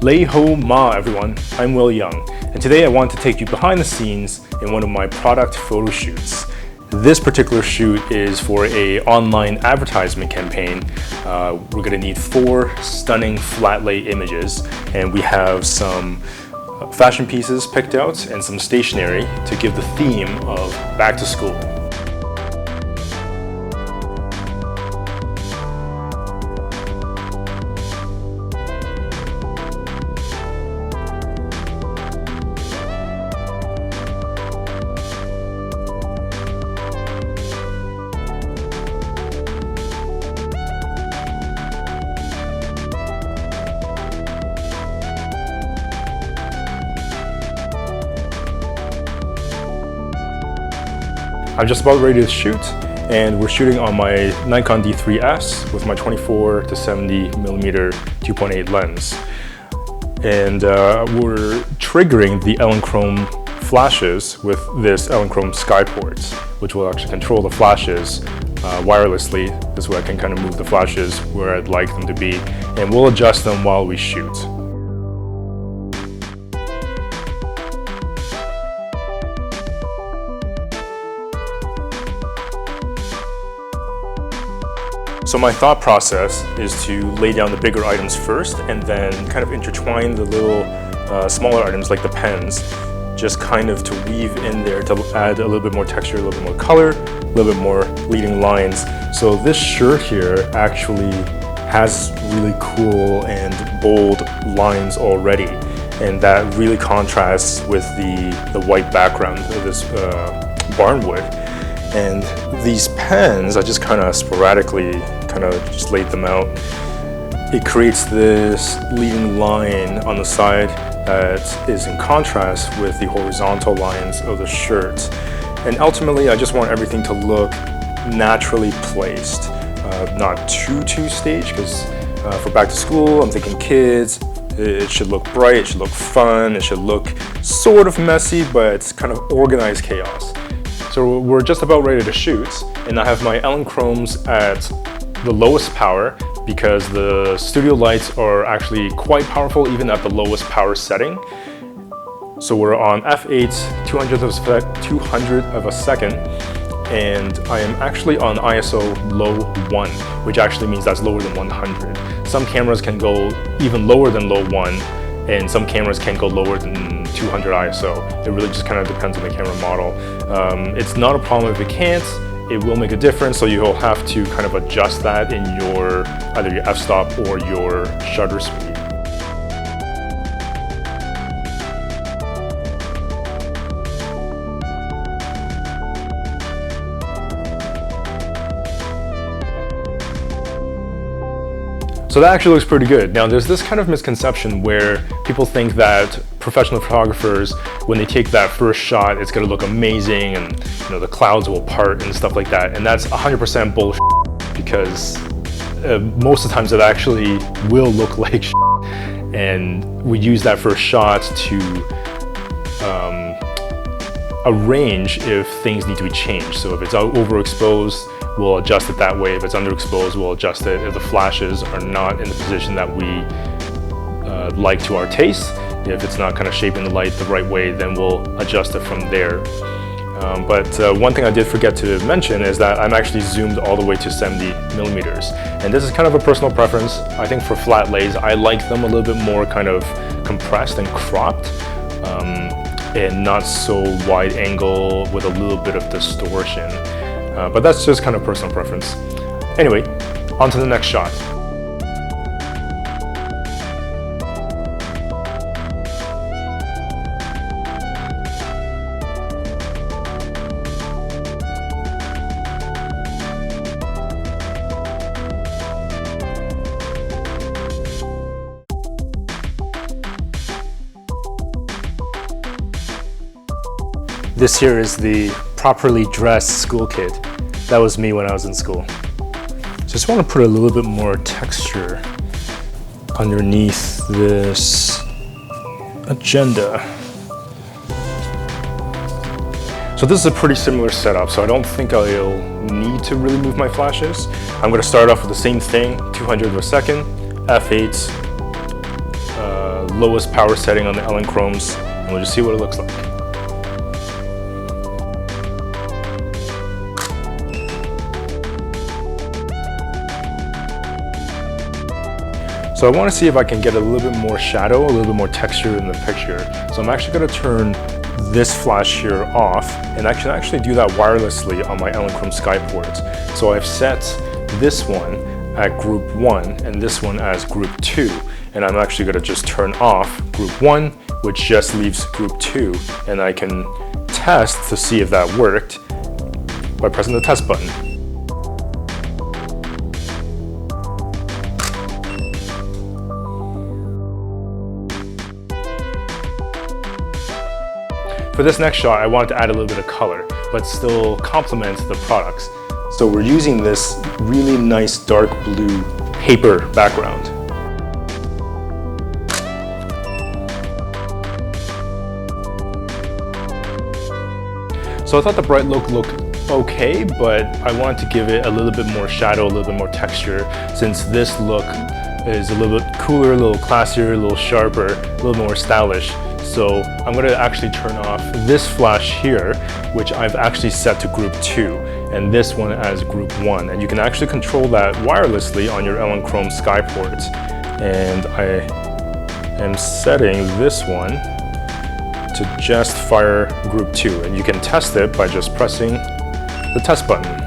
Lei ho ma everyone, I'm Wil Yeung, and today I want to take you behind the scenes in one of my product photo shoots. This particular shoot is for an online advertisement campaign. We're gonna need 4 stunning flat lay images, and we have some fashion pieces picked out and some stationery to give the theme of back to school. I'm just about ready to shoot, and we're shooting on my Nikon D3S with my 24 to 70mm 2.8 lens. And we're triggering the Elinchrom flashes with this Elinchrom Skyport, which will actually control the flashes wirelessly. This way I can kind of move the flashes where I'd like them to be, and we'll adjust them while we shoot. So my thought process is to lay down the bigger items first and then kind of intertwine the little smaller items like the pens, just kind of to weave in there to add a little bit more texture, a little bit more color, a little bit more leading lines. So this shirt here actually has really cool and bold lines already, and that really contrasts with the white background of this barnwood. And these pens, I just kind of sporadically just laid them out. It creates this leading line on the side that is in contrast with the horizontal lines of the shirt. And ultimately, I just want everything to look naturally placed, not too staged, because for back to school, I'm thinking kids, it should look bright, it should look fun, it should look sort of messy, but it's kind of organized chaos. So we're just about ready to shoot, and I have my Elinchroms at the lowest power because the studio lights are actually quite powerful even at the lowest power setting. So we're on f8 200 of a second, and I am actually on ISO low 1, which actually means that's lower than 100. Some cameras can go even lower than low 1, and some cameras can go lower than 200 ISO. It really just kind of depends on the camera model. It's not a problem if it can't. It will make a difference, so you'll have to kind of adjust that in your either your f-stop or your shutter speed. So that actually looks pretty good. Now there's this kind of misconception where people think that professional photographers, when they take that first shot, it's gonna look amazing and the clouds will part and stuff like that. And that's 100% bullshit, because most of the times it actually will look like shit. And we use that first shot to arrange if things need to be changed. So if it's overexposed, we'll adjust it that way. If it's underexposed, we'll adjust it. If the flashes are not in the position that we like to our taste, if it's not kind of shaping the light the right way, then we'll adjust it from there. But one thing I did forget to mention is that I'm actually zoomed all the way to 70mm. And this is kind of a personal preference. I think for flat lays, I like them a little bit more kind of compressed and cropped, and not so wide angle with a little bit of distortion. But that's just kind of personal preference. Anyway, on to the next shot. This here is the properly dressed school kid. That was me when I was in school. Just want to put a little bit more texture underneath this agenda. So this is a pretty similar setup, so I don't think I'll need to really move my flashes. I'm going to start off with the same thing, 200 of a second, f8, lowest power setting on the Elinchroms, and we'll just see what it looks like. So I want to see if I can get a little bit more shadow, a little bit more texture in the picture. So I'm actually going to turn this flash here off, and I can actually do that wirelessly on my Elinchrom Skyport. So I've set this one at group 1 and this one as group 2, and I'm actually going to just turn off group 1, which just leaves group 2, and I can test to see if that worked by pressing the test button. For this next shot, I wanted to add a little bit of color, but still complement the products. So we're using this really nice dark blue paper background. So I thought the bright look looked okay, but I wanted to give it a little bit more shadow, a little bit more texture, since this look is a little bit cooler, a little classier, a little sharper, a little more stylish. So I'm going to actually turn off this flash here, which I've actually set to group 2, and this one as group 1. And you can actually control that wirelessly on your Elinchrom Skyport. And I am setting this one to just fire group 2. And you can test it by just pressing the test button.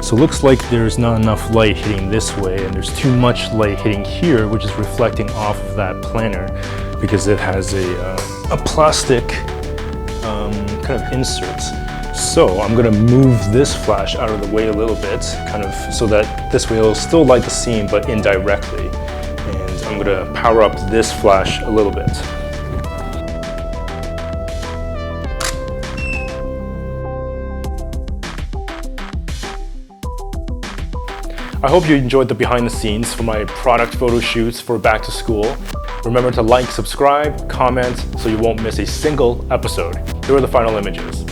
So it looks like there's not enough light hitting this way, and there's too much light hitting here, which is reflecting off of that planer because it has a plastic kind of insert. So I'm gonna move this flash out of the way a little bit, kind of so that this way it'll still light the scene but indirectly. And I'm gonna power up this flash a little bit. I hope you enjoyed the behind the scenes for my product photo shoots for back to school. Remember to like, subscribe, comment so you won't miss a single episode. Here are the final images.